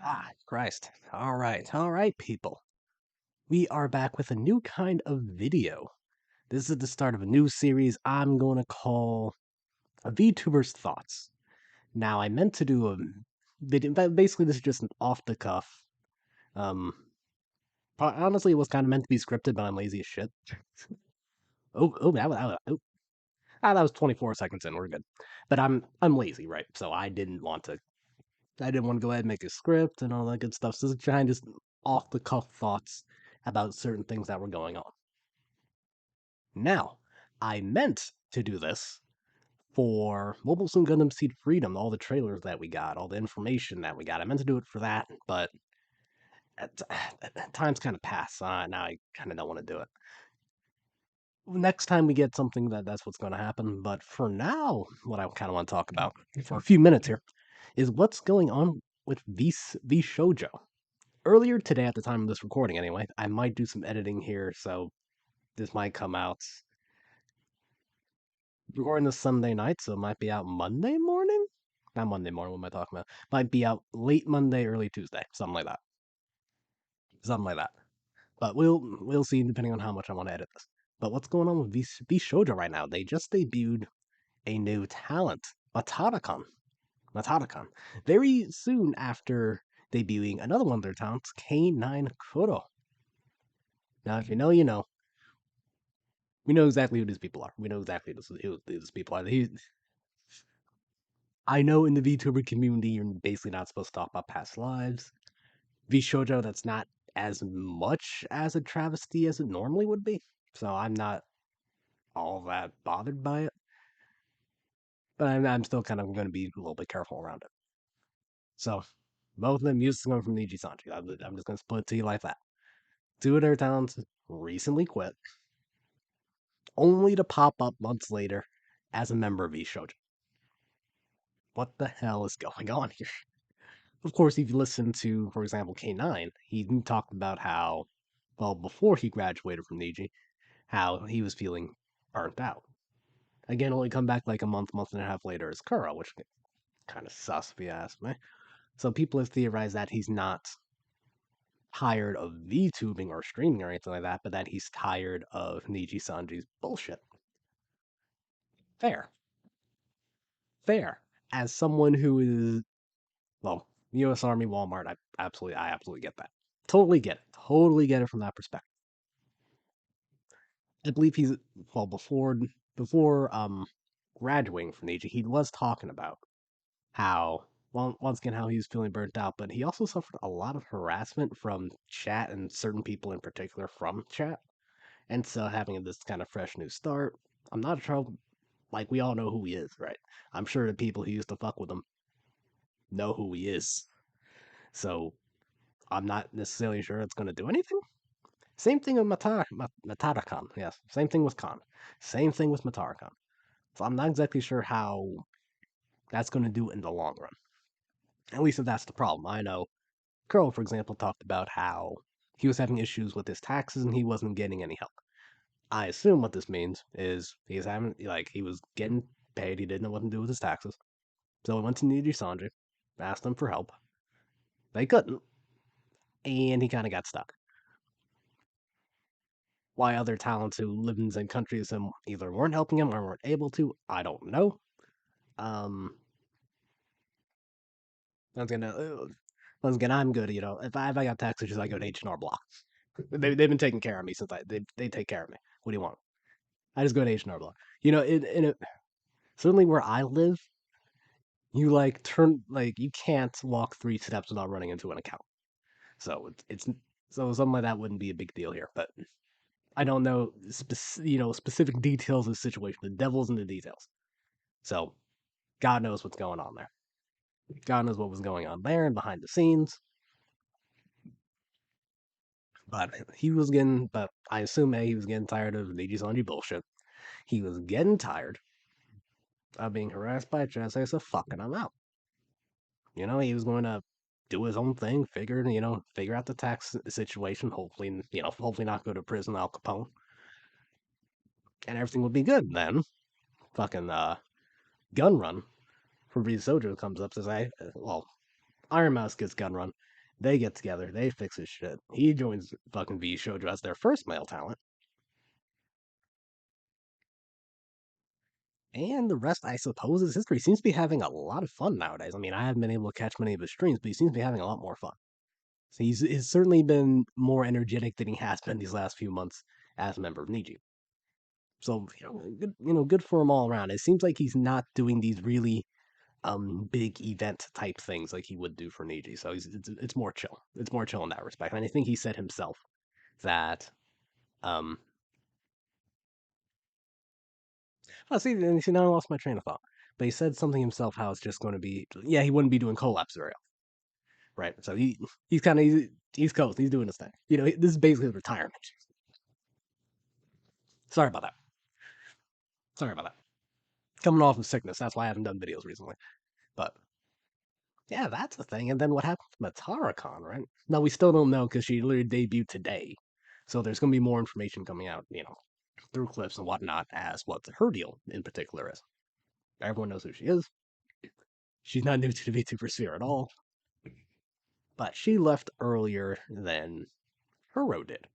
Ah, Christ. All right, people. We are back with a new kind of video. This is the start of a new series I'm going to call a VTuber's Thoughts. Now, I meant to do a video, but basically, this is just an off the cuff. Um, Honestly, it was kind of meant to be scripted, but I'm lazy as shit. That was 24 seconds in. We're good. But I'm lazy, right? So I didn't want to go ahead and make a script and all that good stuff. So this is kind of just off the cuff thoughts about certain things that were going on. Now, I meant to do this for Mobile Suit Gundam Seed Freedom, all the trailers that we got, all the information that we got. I meant to do it for that, but time's kind of passed. So now I kind of don't want to do it. Next time we get something that's what's going to happen. But for now, what I kind of want to talk about for a few minutes here is what's going on with Vshojo. Earlier today, at the time of this recording, anyway, I might do some editing here, so this might come out. Recording this Sunday night, so it might be out Monday morning. Not Monday morning. What am I talking about? Might be out late Monday, early Tuesday, something like that. Something like that. But we'll see depending on how much I want to edit this. But what's going on with Vshojo right now? They just debuted a new talent, MataraKan. MataraKan. Very soon after debuting another one of their talents, K9 Kuro. Now, if you know, you know. We know exactly who these people are. We know exactly who these people are. I know in the VTuber community, you're basically not supposed to talk about past lives. Vshojo, that's not as much as a travesty as it normally would be. So I'm not all that bothered by it. But I'm still kind of going to be a little bit careful around it. So both of them used to come from Nijisanji. I'm just going to split it to you like that. Two of their talents recently quit, only to pop up months later as a member of Vshojo. What the hell is going on here? Of course, if you listen to, for example, K9, he talked about how, well, before he graduated from Niji, how he was feeling burnt out. Again, only come back like a month and a half later as Kuro, which kind of sus if you ask me. So people have theorized that he's not tired of VTubing or streaming or anything like that, but that he's tired of Nijisanji's bullshit. Fair. Fair. As someone who is, well, US Army, Walmart, I absolutely get that. Totally get it. Totally get it from that perspective. I believe he's well before graduating from Niji, he was talking about how well once again how he was feeling burnt out, but he also suffered a lot of harassment from chat and certain people in particular from chat. And so having this kind of fresh new start, I'm not sure like we all know who he is, right? I'm sure the people who used to fuck with him know who he is. So I'm not necessarily sure it's gonna do anything. Same thing with MataraKan. Yes, same thing with Khan. Same thing with MataraKan. So I'm not exactly sure how that's going to do in the long run. At least if that's the problem. I know Kuro, for example, talked about how he was having issues with his taxes and he wasn't getting any help. I assume what this means is he's having, like, he was getting paid, he didn't know what to do with his taxes. So he went to Nijisanji, asked them for help. They couldn't, and he kind of got stuck. Why other talents who live in the same country as him either weren't helping him or weren't able to, I don't know. Um, once again, once again, I'm good. You know, if I got tax issues, I go to H&R Block. They've been taking care of me since they take care of me. What do you want? I just go to H&R Block. You know, certainly where I live, you like turn like you can't walk 3 steps without running into an account. So it's so something like that wouldn't be a big deal here. But I don't know specific details of the situation. The devil's in the details. So God knows what's going on there. God knows what was going on there and behind the scenes. But but I assume he was getting tired of Nijisanji bullshit. He was getting tired of being harassed by Chase of fucking him out. You know, he was going to do his own thing, figure out the tax situation, hopefully not go to prison Al Capone, and everything would be good. Then, fucking gun run from Vshojo comes up to say, well, Iron Mouse gets gun run. They get together, they fix his shit. He joins fucking Vshojo as their first male talent. And the rest, I suppose, is history. He seems to be having a lot of fun nowadays. I mean, I haven't been able to catch many of his streams, but he seems to be having a lot more fun. So he's certainly been more energetic than he has been these last few months as a member of Niji. So good for him all around. It seems like he's not doing these really big event type things like he would do for Niji. So it's more chill. It's more chill in that respect. And I think he said himself that um see now I lost my train of thought. But he said something himself how it's just going to be he wouldn't be doing collabs very often, right? So he's kind of he's coast. He's doing his thing. This is basically retirement. Sorry about that. Sorry about that. Coming off of sickness, that's why I haven't done videos recently. But yeah, that's the thing. And then what happened to MataraKan, right? Now we still don't know because she literally debuted today. So there's going to be more information coming out, through clips and whatnot as what her deal in particular is. Everyone knows who she is. She's not new to the VTuber sphere at all, but she left earlier than Kuro did.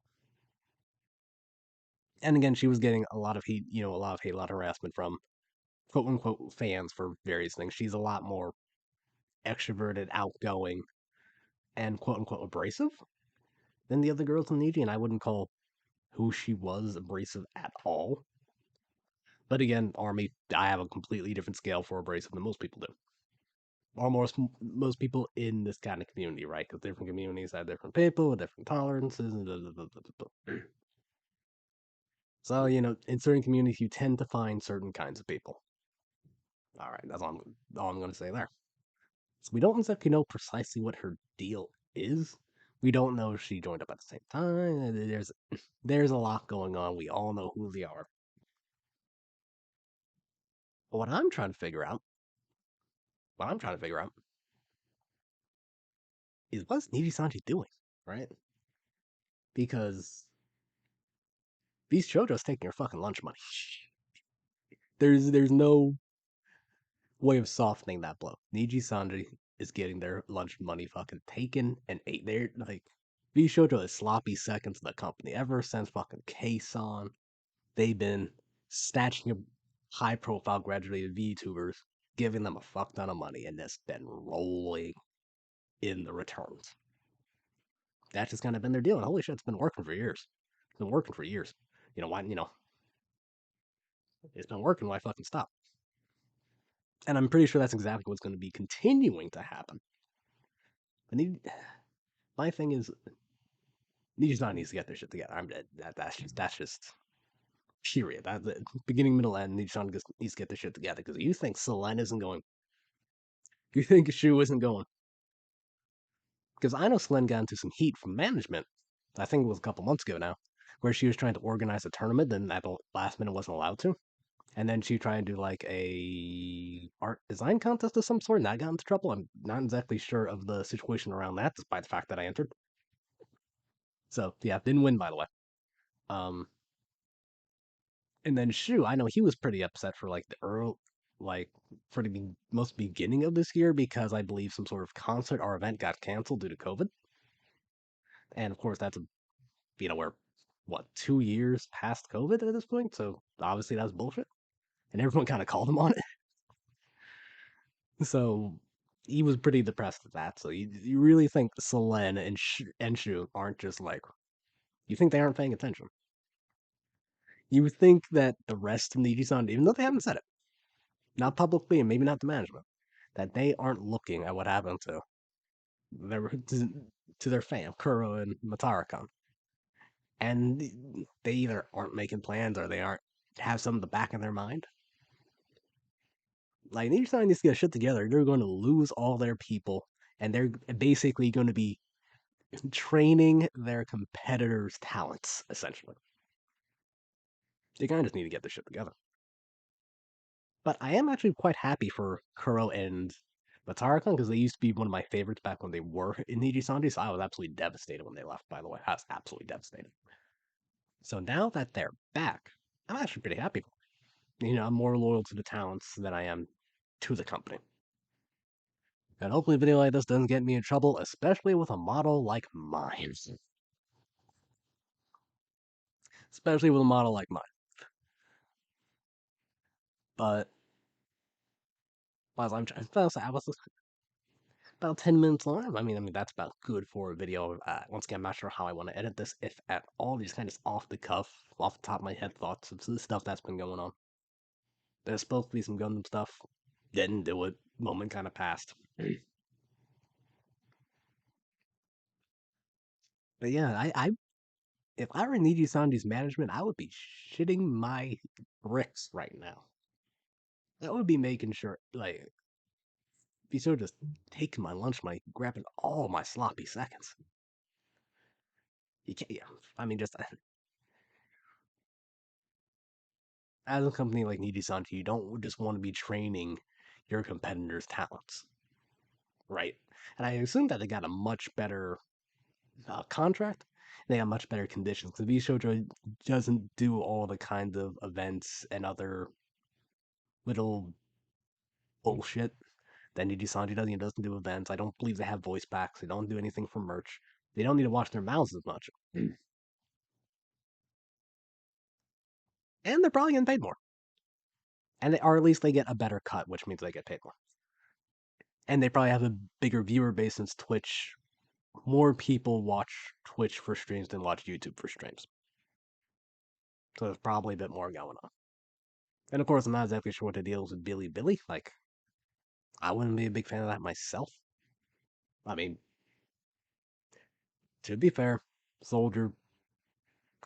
And again, she was getting a lot of heat, a lot of hate, a lot of harassment from quote unquote fans for various things. She's a lot more extroverted, outgoing, and quote unquote abrasive than the other girls in Niji, and I wouldn't call who she was abrasive at all. But again, Army, I have a completely different scale for abrasive than most people do. Or most people in this kind of community, right? Because different communities have different people with different tolerances. And blah, blah, blah, blah, blah. So, in certain communities, you tend to find certain kinds of people. All right, that's all I'm going to say there. So we don't exactly know precisely what her deal is. We don't know if she joined up at the same time. There's a lot going on. We all know who they are. But what I'm trying to figure out is what's Nijisanji doing, right? Because Vshojo's taking her fucking lunch money. There's no way of softening that blow. Nijisanji is getting their lunch money fucking taken and ate. They're like Vshojo is sloppy seconds in the company ever since fucking K-san. They've been snatching up high profile graduated VTubers, giving them a fuck ton of money, and it's been rolling in the returns. That's just kind of been their deal. And holy shit, it's been working for years. It's been working for years. Why? It's been working. Why fucking stop? And I'm pretty sure that's exactly what's going to be continuing to happen. But my thing is, Nijisani needs to get their shit together. That's just period. That's it. Beginning, middle, end. Nijisani needs to get their shit together because you think Selene isn't going, you think Shu isn't going. Because I know Selene got into some heat from management. I think it was a couple months ago now, where she was trying to organize a tournament, then at the last minute wasn't allowed to. And then she tried to do like a art design contest of some sort, and that got into trouble. I'm not exactly sure of the situation around that, despite the fact that I entered. So yeah, didn't win by the way. Um, and then Shu, I know he was pretty upset for like the early, like for the most beginning of this year because I believe some sort of concert or event got canceled due to COVID. And of course, that's we're what 2 years past COVID at this point, so obviously that's bullshit. And everyone kind of called him on it. So he was pretty depressed at that. So you really think Selene and Shu aren't just like, you think they aren't paying attention? You would think that the rest of Nijisan, even though they haven't said it, not publicly and maybe not to management, that they aren't looking at what happened their to their fam, Kuro and MataraKan. And they either aren't making plans or they aren't have some in the back of their mind. Like Nijisan needs to get shit together. They're going to lose all their people, and they're basically going to be training their competitors' talents, essentially. They kind of just need to get this shit together. But I am actually quite happy for Kuro and MataraKan because they used to be one of my favorites back when they were in Nijisanji, so I was absolutely devastated when they left, by the way. I was absolutely devastated. So now that they're back, I'm actually pretty happy. I'm more loyal to the talents than I am to the company. And hopefully a video like this doesn't get me in trouble, especially with a model like mine. Especially with a model like mine. But as I'm trying, I was about 10 minutes long. I mean that's about good for a video. Once again, I'm not sure how I want to edit this, if at all. Just kind of off the cuff, off the top of my head thoughts of the stuff that's been going on. There's supposed to be some Gundam stuff. Didn't do it. Moment kind of passed. But yeah, if I were in Nijisanji's management, I would be shitting my bricks right now. That would be making sure, like, be so just taking my lunch money, grabbing all my sloppy seconds. You can't, yeah. I mean, just as a company like Nijisanji, you don't just want to be training your competitors' talents, right? And I assume that they got a much better contract. They got much better conditions because Vshojo doesn't do all the kinds of events and other little bullshit that Nijisanji does. He doesn't do events. I don't believe they have voice packs. They don't do anything for merch. They don't need to wash their mouths as much. And they're probably getting paid more. Or at least they get a better cut, which means they get paid more. And they probably have a bigger viewer base since Twitch. More people watch Twitch for streams than watch YouTube for streams. So there's probably a bit more going on. And of course, I'm not exactly sure what the deal is with Billy Billy. Like, I wouldn't be a big fan of that myself. I mean, to be fair, soldier,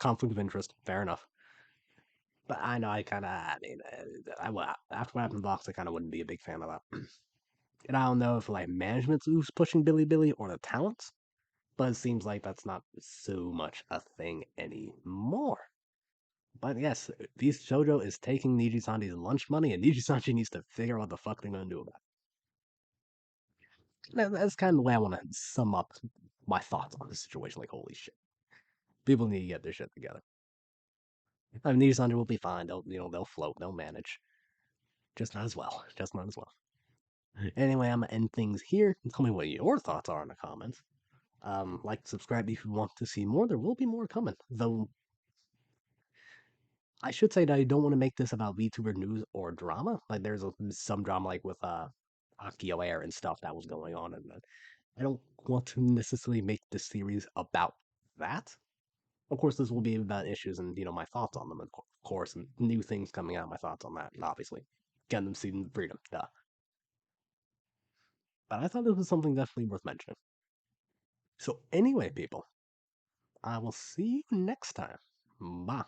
conflict of interest, fair enough. But I know after what happened to Vox, I kind of wouldn't be a big fan of that. And I don't know if like management's who's pushing Billy Billy or the talents, but it seems like that's not so much a thing anymore. But yes, Vshojo is taking Nijisanji's lunch money, and Nijisanji needs to figure out what the fuck they're gonna do about it. That's kind of the way I want to sum up my thoughts on the situation. Like, holy shit, people need to get their shit together. I mean, Nijisanji will be fine. They'll float. They'll manage. Just not as well. Just not as well. Anyway, I'm gonna end things here. Tell me what your thoughts are in the comments. Like, subscribe if you want to see more. There will be more coming. Though I should say that I don't want to make this about VTuber news or drama. Like, there's some drama, like with Akio Air and stuff that was going on, and I don't want to necessarily make this series about that. Of course, this will be about issues and my thoughts on them, of course, and new things coming out. My thoughts on that, and obviously, Gundam Season Freedom, duh. But I thought this was something definitely worth mentioning. So anyway, people, I will see you next time. Bye.